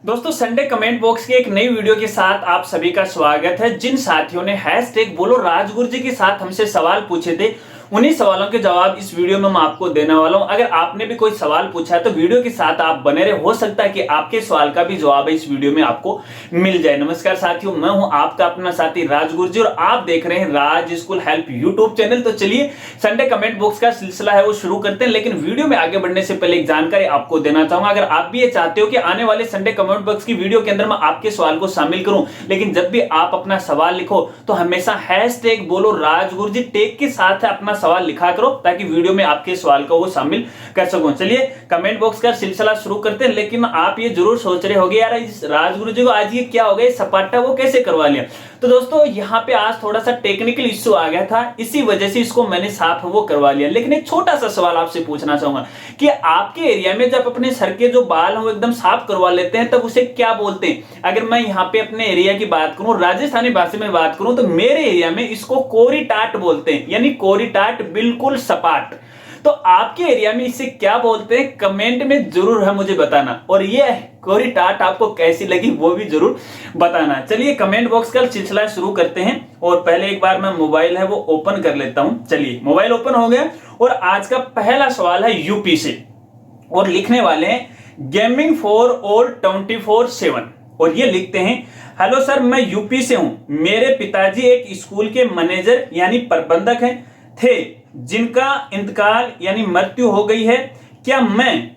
दोस्तों Sunday comment box की एक नई वीडियो के साथ आप सभी का स्वागत है। जिन साथियों ने हैशटैग बोलो राजगुरु जी के साथ हमसे सवाल पूछे थे, उन्हीं सवालों के जवाब इस वीडियो में मैं आपको देने वाला हूं। अगर आपने भी कोई सवाल पूछा है तो वीडियो के साथ आप बने रहे, हो सकता है कि आपके सवाल का भी जवाब इस वीडियो में आपको मिल जाए। नमस्कार साथियों, मैं हूं आपका अपना साथी राजगुरु जी और आप देख रहे हैं राज स्कूल हेल्प यूट्यूब चैनल। तो चलिए संडे कमेंट बॉक्स का सिलसिला है वो शुरू करते हैं, लेकिन वीडियो में आगे बढ़ने से पहले एक जानकारी आपको देना चाहूंगा। अगर आप भी ये चाहते हो कि आने वाले संडे कमेंट बॉक्स की वीडियो के अंदर मैं आपके सवाल को शामिल करूं, लेकिन जब भी आप अपना सवाल लिखो तो हमेशा हैशटैग बोलो राजगुरु जी टैग के साथ अपना सवाल लिखा करो, ताकि वीडियो में आपके सवाल को वो शामिल कर सकूं। चलिए कमेंट बॉक्स का सिलसिला शुरू करते हैं। लेकिन आप ये जरूर सोच रहे होंगे, यार इस राजगुरु जी को आज ये क्या हो गया, सपाटा वो कैसे करवा लिया। तो दोस्तों यहाँ पे आज थोड़ा सा टेक्निकल इश्यू आ गया था, इसी वजह से इसको मैंने साफ वो करवा लिया। लेकिन एक छोटा सा सवाल आपसे पूछना चाहूंगा कि आपके एरिया में जब अपने सर के जो बाल हो एकदम साफ करवा लेते हैं तब उसे क्या बोलते हैं। अगर मैं यहाँ पे अपने एरिया की बात करूं, राजस्थानी भाषा में बात करूं, तो मेरे एरिया में इसको कोरी टाट बोलते हैं, यानी कोरी टाट बिल्कुल सपाट। तो आपके एरिया में इसे क्या बोलते हैं कमेंट में जरूर है मुझे बताना, और ये कोरी टाट आपको कैसी लगी वो भी जरूर बताना। चलिए कमेंट बॉक्स का सिलसिला शुरू करते हैं, और पहले एक बार मैं मोबाइल है वो ओपन कर लेता हूं। चलिए मोबाइल ओपन हो गया और आज का पहला सवाल है यूपी से, और लिखने वाले हैं गेमिंग फॉर ऑल 24/7, और ये लिखते हैं हेलो सर, मैं यूपी से हूं। मेरे पिताजी एक स्कूल के मैनेजर यानी प्रबंधक हैं थे, जिनका इंतकाल यानी मृत्यु हो गई है। क्या मैं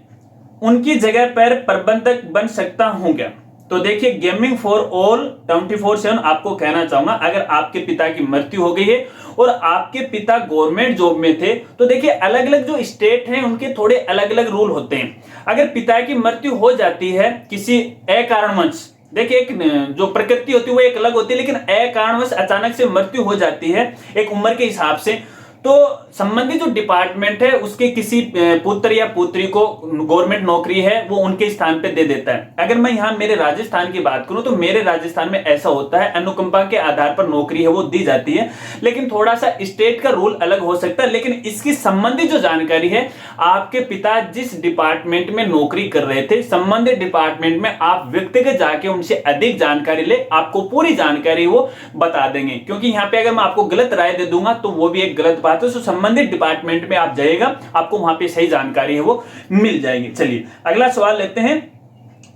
उनकी जगह पर प्रबंधक बन सकता हूं क्या। तो देखिए गेमिंग फॉर ऑल 24/7 आपको कहना चाहूंगा, अगर आपके पिता की मृत्यु हो गई है और आपके पिता गवर्नमेंट जॉब में थे, तो देखिए अलग अलग जो स्टेट हैं उनके थोड़े अलग अलग रूल होते हैं। अगर पिता की मृत्यु हो जाती है किसी अकारणवश, देखिए एक जो प्रकृति होती है वो एक अलग होती है, लेकिन अकारणवश अचानक से मृत्यु हो जाती है एक उम्र के हिसाब से, तो संबंधित जो डिपार्टमेंट है उसके किसी पुत्र या पुत्री को गवर्नमेंट नौकरी है वो उनके स्थान पे दे देता है। अगर मैं यहाँ मेरे राजस्थान की बात करूं तो मेरे राजस्थान में ऐसा होता है, अनुकंपा के आधार पर नौकरी है वो दी जाती है, लेकिन थोड़ा सा स्टेट का रूल अलग हो सकता है। लेकिन इसकी संबंधित जो जानकारी है, आपके पिता जिस डिपार्टमेंट में नौकरी कर रहे थे, संबंधित डिपार्टमेंट में आप व्यक्तिगत जाके उनसे अधिक जानकारी ले, आपको पूरी जानकारी वो बता देंगे। क्योंकि यहाँ पे अगर मैं आपको गलत राय दे दूंगा तो वो भी एक गलत बात है। तो संबंधित डिपार्टमेंट में आप जाइएगा, आपको वहां पे सही जानकारी है वो मिल जाएगी। चलिए अगला सवाल लेते हैं,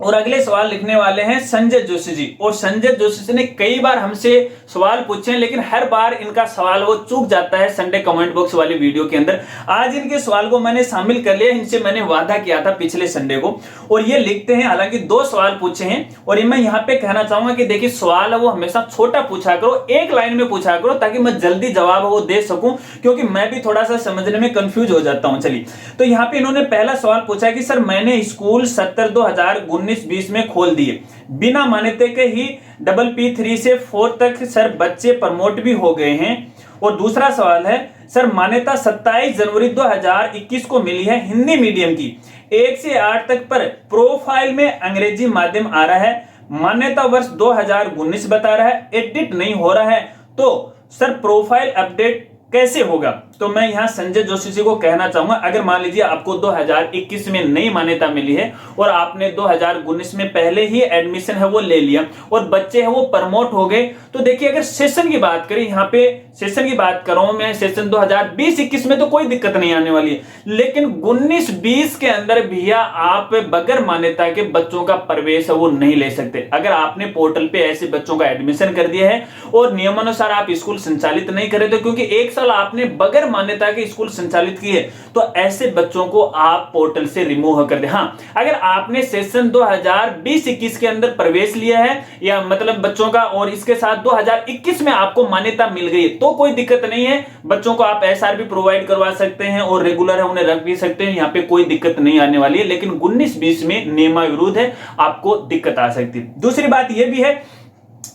और अगले सवाल लिखने वाले हैं संजय जोशी जी। और संजय जोशी जी ने कई बार हमसे सवाल पूछे हैं, लेकिन हर बार इनका सवाल वो चूक जाता है संडे कमेंट बॉक्स वाली वीडियो के अंदर। आज इनके सवाल को मैंने शामिल कर लिया, इनसे मैंने वादा किया था पिछले संडे को। और ये लिखते हैं, हालांकि 2 सवाल पूछे हैं, और मैं यहाँ पे कहना चाहूंगा कि देखिए सवाल है वो हमेशा छोटा पूछा करो, एक लाइन में पूछा करो, ताकि मैं जल्दी जवाब वो दे सकूं, क्योंकि मैं भी थोड़ा सा समझने में कंफ्यूज हो जाता हूं। चलिए तो यहाँ पे इन्होंने पहला सवाल पूछा है कि सर मैंने स्कूल 70/2019-20 में खोल दिए, बिना मान्यता के ही PPP3 से 4 तक सर बच्चे प्रमोट भी हो गए हैं। और दूसरा सवाल है सर मान्यता 27 जनवरी 2021 को मिली है हिंदी मीडियम की 1 से 8 तक, पर प्रोफाइल में अंग्रेजी माध्यम आ रहा है, मान्यता वर्ष 2019 बता रहा है, एडिट नहीं हो रहा है, तो सर प्रोफाइल अपडेट कैसे होगा। तो मैं यहां संजय जोशी जी को कहना चाहूंगा, अगर मान लीजिए आपको 2021 में नई मान्यता मिली है और आपने 2019 में पहले ही एडमिशन है वो ले लिया और बच्चे हैं वो प्रमोट हो गए, तो देखिए अगर सेशन की बात करें, यहाँ पे सेशन की बात कर रहा हूं मैं, सेशन 2020-21 में तो कोई दिक्कत नहीं आने वाली है, लेकिन 19-20 के अंदर भैया आप बगैर मान्यता के बच्चों का प्रवेश है वो नहीं ले सकते। अगर आपने पोर्टल पे ऐसे बच्चों का एडमिशन कर दिया है और नियमानुसार आप स्कूल संचालित नहीं कर रहे थे, क्योंकि 1 साल आपने बगैर मान्यता के स्कूल संचालित किए, तो ऐसे बच्चों को आप पोर्टल से रिमूव कर दे। हाँ, अगर आपने सेशन 2020-21 के अंदर प्रवेश लिया है, या मतलब बच्चों का, और इसके साथ 2021 में आपको मान्यता मिल गई, तो कोई दिक्कत नहीं है, बच्चों को आप एसआर भी प्रोवाइड करवा सकते हैं और रेगुलर है उन्हें रख भी सकते हैं, यहाँ पे कोई दिक्कत नहीं आने वाली है। लेकिन 19-20 में नियमा विरुद्ध है, आपको दिक्कत आ सकती है। दूसरी बात यह भी है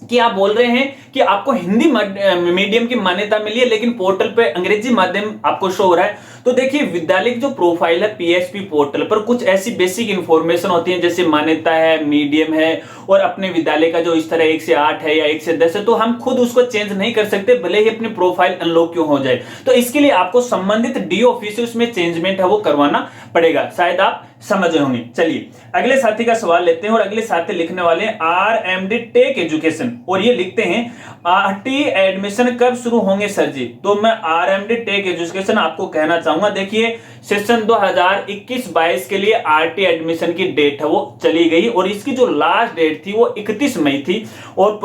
कि आप बोल रहे हैं कि आपको हिंदी मीडियम की मान्यता मिली है, लेकिन पोर्टल पे अंग्रेजी माध्यम आपको शो हो रहा है, तो देखिए विद्यालय की जो प्रोफाइल है पीएसपी पोर्टल पर कुछ ऐसी बेसिक इंफॉर्मेशन होती है जैसे मान्यता है, मीडियम है और अपने विद्यालय का जो स्तर है 1 से 8 है या 1 से 10 है, तो हम खुद उसको चेंज नहीं कर सकते भले ही अपनी प्रोफाइल अनलॉक क्यों हो जाए। तो इसके लिए आपको संबंधित डी ऑफिस से उसमें चेंजमेंट है वो करवाना पड़ेगा। शायद आप समझ रहे होंगे। चलिए अगले साथी का सवाल लेते हैं और अगले साथी लिखने वाले हैं RMD टेक एजुकेशन और ये लिखते हैं आरटी एडमिशन कब शुरू होंगे सर जी। तो मैं RMD टेक एजुकेशन आपको कहना चाहूंगा, देखिए सेशन 2021-22 के लिए आरटी एडमिशन की डेट है वो चली गई और इसकी जो लास्ट डेट थी वो 31 मई थी और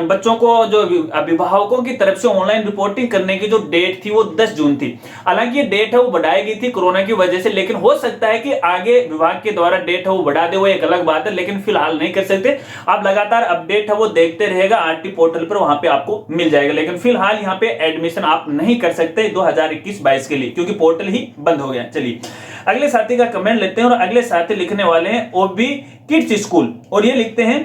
बच्चों को जो अभिभावकों की तरफ से ऑनलाइन रिपोर्टिंग करने की जो डेट थी वो 10 जून थी। हालांकि ये डेट है वो बढ़ाई गई थी कोरोना की वजह से, लेकिन हो सकता है कि आगे विभाग के द्वारा डेट है वो बढ़ा दे, वो एक अलग बात है, लेकिन फिलहाल नहीं कर सकते। आप लगातार अपडेट है वो देखते रहेगा आरटी पोर्टल पर, वहां पे आपको मिल जाएगा, लेकिन फिलहाल यहाँ पे एडमिशन आप नहीं कर सकते 2021-22 के लिए क्योंकि पोर्टल ही बंद हो गया। चलिए अगले साथी का कमेंट लेते हैं और अगले साथी लिखने वाले हैं ओबी किड्स स्कूल और ये लिखते हैं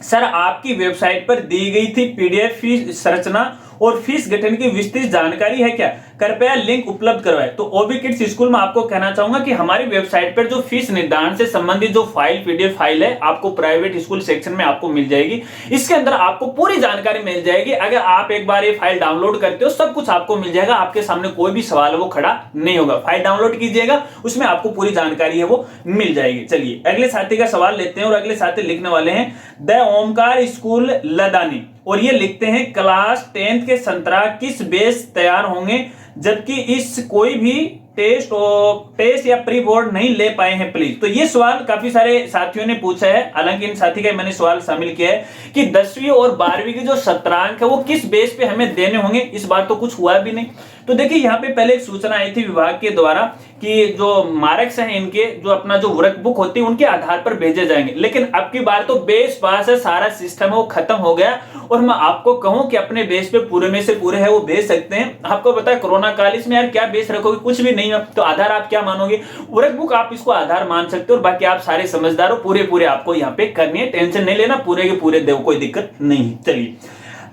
सर आपकी वेबसाइट पर दी गई थी पीडीएफ फीस संरचना और फीस गठन की विस्तृत जानकारी है क्या, कृपया लिंक उपलब्ध करवाएं। तो ओबी किड्स स्कूल में आपको कहना चाहूंगा कि हमारी वेबसाइट पर जो फीस निर्धारण से संबंधित जो फाइल पीडीएफ फाइल है आपको प्राइवेट स्कूल सेक्शन में आपको मिल जाएगी। इसके अंदर आपको पूरी जानकारी मिल जाएगी। अगर आप एक बार ये फाइल डाउनलोड करते हो सब कुछ आपको मिल जाएगा, आपके सामने कोई भी सवाल है वो खड़ा नहीं होगा। फाइल डाउनलोड कीजिएगा, उसमें आपको पूरी जानकारी है वो मिल जाएगी। चलिए अगले साथी का सवाल लेते हैं और अगले साथी लिखने वाले हैं द ओमकार स्कूल लदानी और ये लिखते हैं क्लास 10th के संतरा किस बेस तैयार होंगे जबकि इस कोई भी टेस्ट या प्री बोर्ड नहीं ले पाए हैं प्लीज। तो ये सवाल काफी सारे साथियों ने पूछा है, हालांकि इन साथी का मैंने सवाल शामिल किया है कि 10वीं और 12वीं के जो सत्रांक है वो किस बेस पे हमें देने होंगे, इस बार तो कुछ हुआ भी नहीं। तो देखिए यहाँ पे पहले एक सूचना आई थी विभाग के द्वारा कि जो मार्क्स हैं इनके जो अपना जो वर्कबुक होती है उनके आधार पर भेजे जाएंगे, लेकिन अब की बार तो बेस पास है, सारा सिस्टम है वो खत्म हो गया और मैं आपको कहूं कि अपने बेस पे पूरे में से पूरे है वो भेज सकते हैं। आपको पता है कोरोना काल, इसमें यार क्या बेस रखोगे, कुछ भी नहीं है, तो आधार आप क्या मानोगे, वर्कबुक आप इसको आधार मान सकते हो और बाकी आप सारे समझदार हो, पूरे आपको यहाँ पे करनी है, टेंशन नहीं लेना, पूरे के पूरे देव, कोई दिक्कत नहीं। चलिए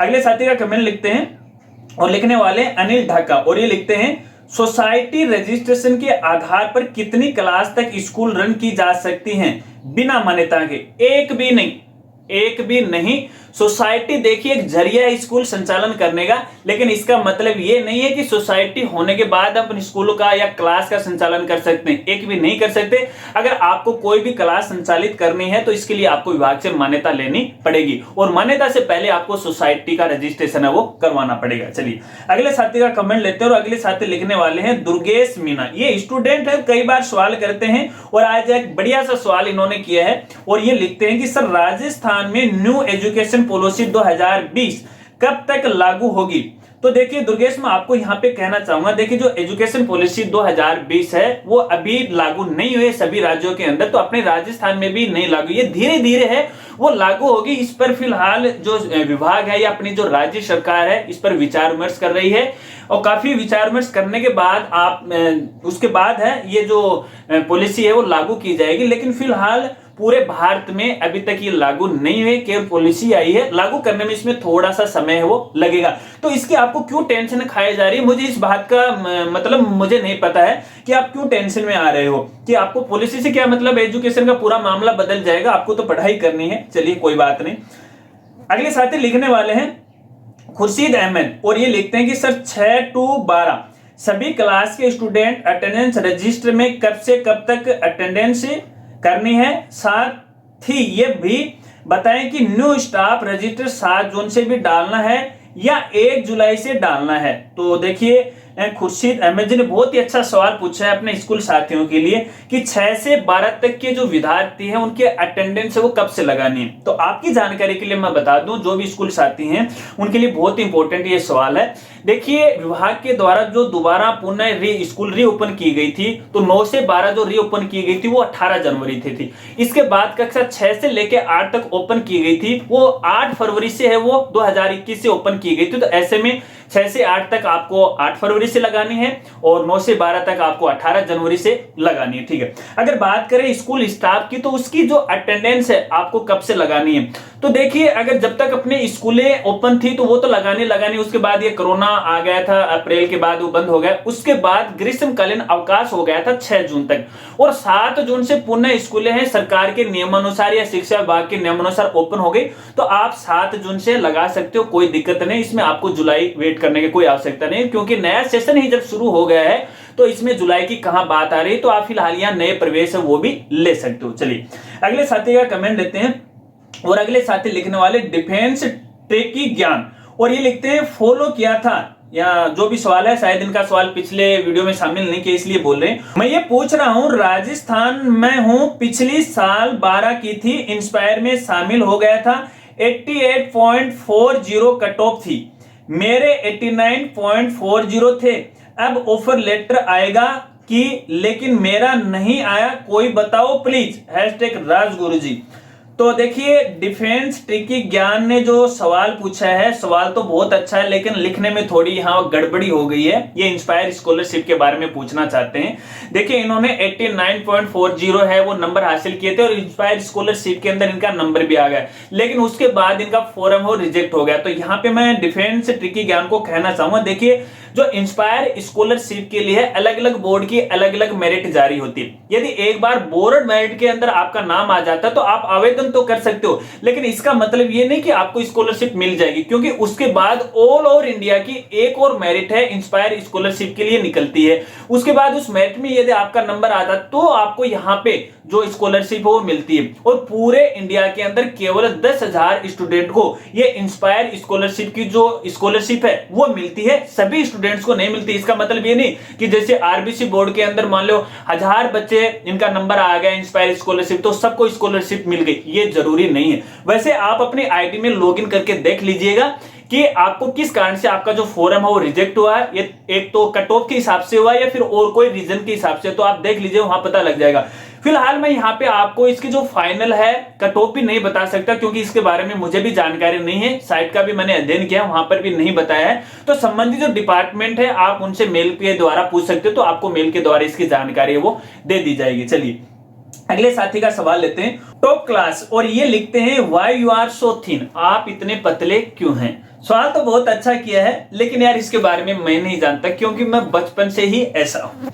अगले साथी का कमेंट लिखते हैं और लिखने वाले अनिल ढाका और ये लिखते हैं सोसाइटी रजिस्ट्रेशन के आधार पर कितनी क्लास तक स्कूल रन की जा सकती हैं बिना मान्यता के, एक भी नहीं। सोसाइटी देखिए एक जरिया है स्कूल संचालन करने का, लेकिन इसका मतलब ये नहीं है कि सोसाइटी होने के बाद अपन स्कूल का या क्लास का संचालन कर सकते हैं, एक भी नहीं कर सकते। अगर आपको कोई भी क्लास संचालित करनी है तो इसके लिए आपको विभाग से मान्यता लेनी पड़ेगी और मान्यता से पहले आपको सोसाइटी का रजिस्ट्रेशन है वो करवाना पड़ेगा। चलिए अगले साथी का कमेंट लेते हैं और अगले साथी लिखने वाले हैं दुर्गेश मीना, ये स्टूडेंट है, कई बार सवाल करते हैं और आज एक बढ़िया सा सवाल इन्होंने किया है और ये लिखते हैं कि सर राजस्थान में न्यू एजुकेशन पॉलिसी 2020 कब तक लागू होगी। तो देखिए दुर्गेश मैं आपको यहां पे कहना चाहूंगा, देखिए जो एजुकेशन पॉलिसी 2020 है वो अभी लागू नहीं हुए सभी राज्यों के अंदर, तो अपने राजस्थान में भी नहीं लागू, ये धीरे धीरे है वो लागू होगी। इस पर फिलहाल जो विभाग है या अपनी जो राज्य सरकार है इस पर विचार विमर्श कर रही है और काफी विचार विमर्श करने के बाद उसके बाद है ये जो पॉलिसी है वो लागू की जाएगी, लेकिन फिलहाल पूरे भारत में अभी तक ये लागू नहीं हुई, केवल पॉलिसी आई है, लागू करने में इसमें थोड़ा सा समय है वो लगेगा। तो इसकी आपको क्यों टेंशन खाई जा रही है, मुझे इस बात का मतलब मुझे नहीं पता है कि आप क्यों टेंशन में आ रहे हो कि आपको पॉलिसी से क्या मतलब, एजुकेशन का पूरा मामला बदल जाएगा, आपको तो पढ़ाई करनी है। चलिए कोई बात नहीं। अगले साथी लिखने वाले हैं खुर्शीद अहमद और ये लिखते हैं कि सर 6 to 12 सभी क्लास के स्टूडेंट अटेंडेंस रजिस्टर में कब से कब तक अटेंडेंस करनी है, साथ ही ये भी बताएं कि न्यू स्टाफ रजिस्टर 7 जून से भी डालना है या 1 जुलाई से डालना है। तो देखिए खुर्शीद अहमद जी ने बहुत ही अच्छा सवाल पूछा है अपने स्कूल साथियों के लिए कि 6 से 12 तक के जो विद्यार्थी हैं उनके अटेंडेंस है वो कब से लगानी है। तो आपकी जानकारी के लिए मैं बता दूं, जो भी स्कूल साथी हैं उनके लिए बहुत ही इंपॉर्टेंट ये सवाल है। देखिए विभाग के द्वारा जो दोबारा पुनः स्कूल रीओपन की गई थी, तो 9 से 12 जो रीओपन की गई थी वो 18 जनवरी थी। इसके बाद कक्षा 6 से लेकर 8 तक ओपन की गई थी, वो 8 फरवरी से है वो 2021 से ओपन की गई थी। तो ऐसे में 6 से 8 तक आपको 8 फरवरी से लगानी है और 9 से 12 तक आपको 18 जनवरी से लगानी है। ठीक है, अगर बात करें स्कूल स्टाफ की तो उसकी जो अटेंडेंस है आपको कब से लगानी है, तो देखिए अगर जब तक अपने स्कूलें ओपन थी तो वो तो लगानी, उसके बाद ये कोरोना आ गया था, अप्रैल के बाद वो बंद हो गया, उसके बाद ग्रीष्मकालीन अवकाश हो गया था 6 जून तक, और 7 जून से पुनः स्कूलें हैं सरकार के नियमानुसार या शिक्षा विभाग के नियमानुसार ओपन हो गई, तो आप 7 जून से लगा सकते हो, कोई दिक्कत नहीं। इसमें आपको जुलाई वेट करने की कोई आवश्यकता नहीं, क्योंकि नया सेशन ही जब शुरू हो गया है तो इसमें जुलाई की कहां बात आ रही है, तो आप फिलहाल यहां नए प्रवेश है वो भी ले सकते हो। चलिए अगले साथी का कमेंट लेते हैं, और अगले साथी लिखने वाले डिफेंस ट्रेकी ज्ञान, और ये लिखते हैं फॉलो किया था, या जो भी सवाल है शायद इनका सवाल पिछले वीडियो में शामिल नहीं किया इसलिए बोल रहे हैं। मैं ये पूछ रहा हूं, राजस्थान में हूं, पिछली साल 12 की थी, इंस्पायर में शामिल हो गया था, 88.40 कट ऑफ थी, मेरे 89.40 थे, अब ऑफर लेटर आएगा कि, लेकिन मेरा नहीं आया, कोई बताओ प्लीज, #राजगुरुजी। तो देखिए डिफेंस ट्रिकी ज्ञान ने जो सवाल पूछा है, सवाल तो बहुत अच्छा है लेकिन लिखने में थोड़ी यहाँ गड़बड़ी हो गई है। ये इंस्पायर स्कॉलरशिप के बारे में पूछना चाहते हैं। देखिए इन्होंने 89.40 है वो नंबर हासिल किए थे और इंस्पायर स्कॉलरशिप के अंदर इनका नंबर भी आ गया, लेकिन उसके बाद इनका फॉर्म हो रिजेक्ट हो गया। तो यहाँ पे मैं डिफेंस ट्रिकी ज्ञान को कहना चाहूंगा, देखिए जो इंस्पायर स्कॉलरशिप के लिए अलग अलग बोर्ड की अलग अलग मेरिट जारी होती है। यदि एक बार बोर्ड मेरिट के अंदर आपका नाम आ जाता है तो आप आवेदन तो कर सकते हो, लेकिन इसका मतलब ये नहीं कि आपको स्कॉलरशिप मिल जाएगी, क्योंकि उसके बाद ऑल ओवर इंडिया की एक और मेरिट है इंस्पायर स्कॉलरशिप के लिए निकलती है। उसके बाद उस मेरिट में यदि आपका नंबर आता तो आपको यहाँ पे जो स्कॉलरशिप है वो मिलती है, और पूरे इंडिया के अंदर केवल 10,000 स्टूडेंट को ये इंस्पायर स्कॉलरशिप की जो स्कॉलरशिप है वो मिलती है, सभी स्टूडेंट्स को नहीं मिलती। इसका मतलब ये नहीं कि जैसे आरबीसी बोर्ड के अंदर मान लो 1000 बच्चे इनका नंबर आ गया इंस्पायर स्कॉलरशिप तो सबको स्कॉलरशिप मिल गई, ये जरूरी नहीं है। वैसे आप अपनी आईडी में लॉगिन करके देख लीजिएगा कि आपको किस कारण से आपका जो फॉर्म है वो रिजेक्ट हुआ है, ये एक तो कट ऑफ के हिसाब से हुआ या फिर और कोई रीजन के हिसाब से, तो आप देख लीजिए वहां पता लग जाएगा। फिलहाल मैं यहाँ पे आपको इसकी जो फाइनल है कट ऑफ भी नहीं बता सकता, क्योंकि इसके बारे में मुझे भी जानकारी नहीं है, साइट का भी मैंने अध्ययन किया वहां पर भी नहीं बताया है। तो संबंधित जो डिपार्टमेंट है आप उनसे मेल के द्वारा पूछ सकते हो, तो आपको मेल के द्वारा इसकी जानकारी है वो दे दी जाएगी। चलिए अगले साथी का सवाल लेते हैं, टॉप क्लास, और ये लिखते हैं why you are so thin, आप इतने पतले क्यों हैं। सवाल तो बहुत अच्छा किया है, लेकिन यार इसके बारे में मैं नहीं जानता, क्योंकि मैं बचपन से ही ऐसा हूं।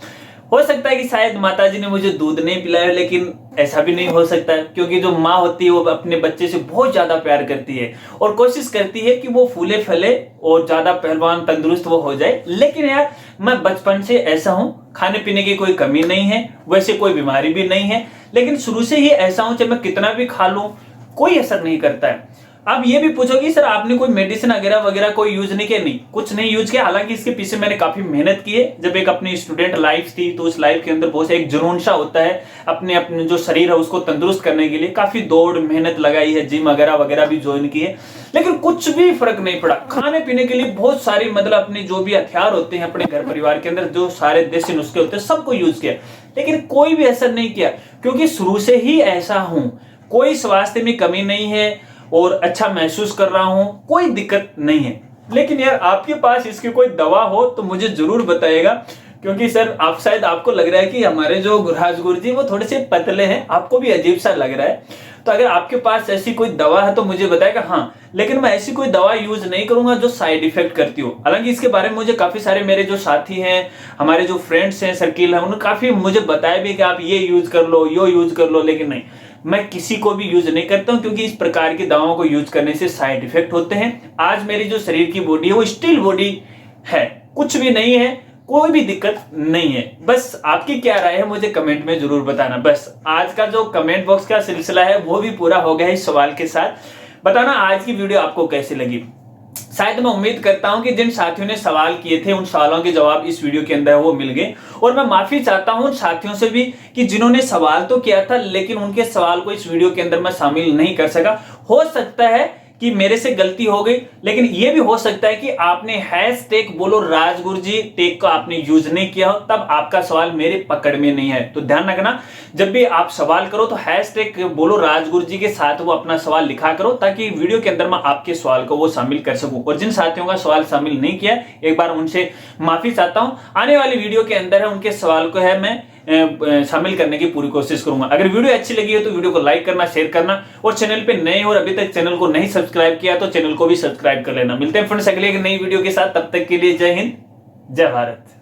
हो सकता है कि शायद माताजी ने मुझे दूध नहीं पिलाया, लेकिन ऐसा भी नहीं हो सकता, क्योंकि जो माँ होती है वो अपने बच्चे से बहुत ज्यादा प्यार करती है और कोशिश करती है कि वो फूले फले और ज्यादा पहलवान तंदुरुस्त वो हो जाए। लेकिन यार मैं बचपन से ऐसा हूं, खाने पीने की कोई कमी नहीं है, वैसे कोई बीमारी भी नहीं है, लेकिन शुरू से ही ऐसा हूं, चाहे मैं कितना भी खा लूं कोई असर नहीं करता है। अब ये भी पूछोगी सर आपने कोई मेडिसिन वगैरह कोई यूज नहीं किया, नहीं कुछ नहीं यूज किया। हालांकि इसके पीछे मैंने काफी मेहनत की है। जब एक अपनी स्टूडेंट लाइफ थी तो उस लाइफ के अंदर बहुत एक जुनून सा होता है अपने जो शरीर है उसको तंदुरुस्त करने के लिए, काफी दौड़ मेहनत लगाई है, जिम वगैरह भी ज्वाइन की है, लेकिन कुछ भी फर्क नहीं पड़ा। खाने पीने के लिए बहुत सारी मतलब अपने जो भी हथियार होते हैं अपने घर परिवार के अंदर, जो सारे देसी नुस्खे होते हैं सबको यूज किया, लेकिन कोई भी असर नहीं किया, क्योंकि शुरू से ही ऐसा हूं। कोई स्वास्थ्य में कमी नहीं है और अच्छा महसूस कर रहा हूं, कोई दिक्कत नहीं है। लेकिन यार आपके पास इसकी कोई दवा हो तो मुझे जरूर बताइएगा, क्योंकि सर आप शायद आपको लग रहा है कि हमारे जो राजगुरु जी वो थोड़े से पतले हैं, आपको भी अजीब सा लग रहा है। तो अगर आपके पास ऐसी कोई दवा है तो मुझे बताएगा। हाँ, लेकिन मैं ऐसी कोई दवा यूज नहीं करूंगा जो साइड इफेक्ट करती हो। हालांकि इसके बारे में मुझे काफी सारे मेरे जो साथी हैं, हमारे जो फ्रेंड्स हैं, सर्किल है, उन्होंने काफी मुझे बताया भी कि आप ये यूज कर लो, यो यूज कर लो, लेकिन नहीं, मैं किसी को भी यूज नहीं करता हूं, क्योंकि इस प्रकार की दवाओं को यूज करने से साइड इफेक्ट होते हैं। आज मेरी जो शरीर की बॉडी है वो स्टील बॉडी है, कुछ भी नहीं है, कोई भी दिक्कत नहीं है। बस आपकी क्या राय है मुझे कमेंट में जरूर बताना। बस आज का जो कमेंट बॉक्स का सिलसिला है वो भी पूरा हो गया है इस सवाल के साथ। बताना आज की वीडियो आपको कैसी लगी। शायद मैं उम्मीद करता हूं कि जिन साथियों ने सवाल किए थे उन सवालों के जवाब इस वीडियो के अंदर वो मिल गए, और मैं माफी चाहता हूं उन साथियों से भी कि जिन्होंने सवाल तो किया था लेकिन उनके सवाल को इस वीडियो के अंदर मैं शामिल नहीं कर सका। हो सकता है कि मेरे से गलती हो गई, लेकिन ये भी हो सकता है कि आपने हैशटैग बोलो राजगुरुजी टैग को आपने यूज नहीं किया हो, तब आपका सवाल मेरे पकड़ में नहीं है। तो ध्यान रखना, जब भी आप सवाल करो तो हैशटैग बोलो राजगुरुजी के साथ वो अपना सवाल लिखा करो, ताकि वीडियो के अंदर मैं आपके सवाल को वो शामिल कर सकूं। और जिन साथियों का सवाल शामिल नहीं किया, एक बार उनसे माफी चाहता हूं। आने वाली वीडियो के अंदर है उनके सवाल को है मैं शामिल करने की पूरी कोशिश करूंगा। अगर वीडियो अच्छी लगी है तो वीडियो को लाइक करना, शेयर करना, और चैनल पे नए हो और अभी तक चैनल को नहीं सब्सक्राइब किया तो चैनल को भी सब्सक्राइब कर लेना। मिलते हैं फ्रेंड्स अगले एक नई वीडियो के साथ, तब तक के लिए जय हिंद, जय भारत।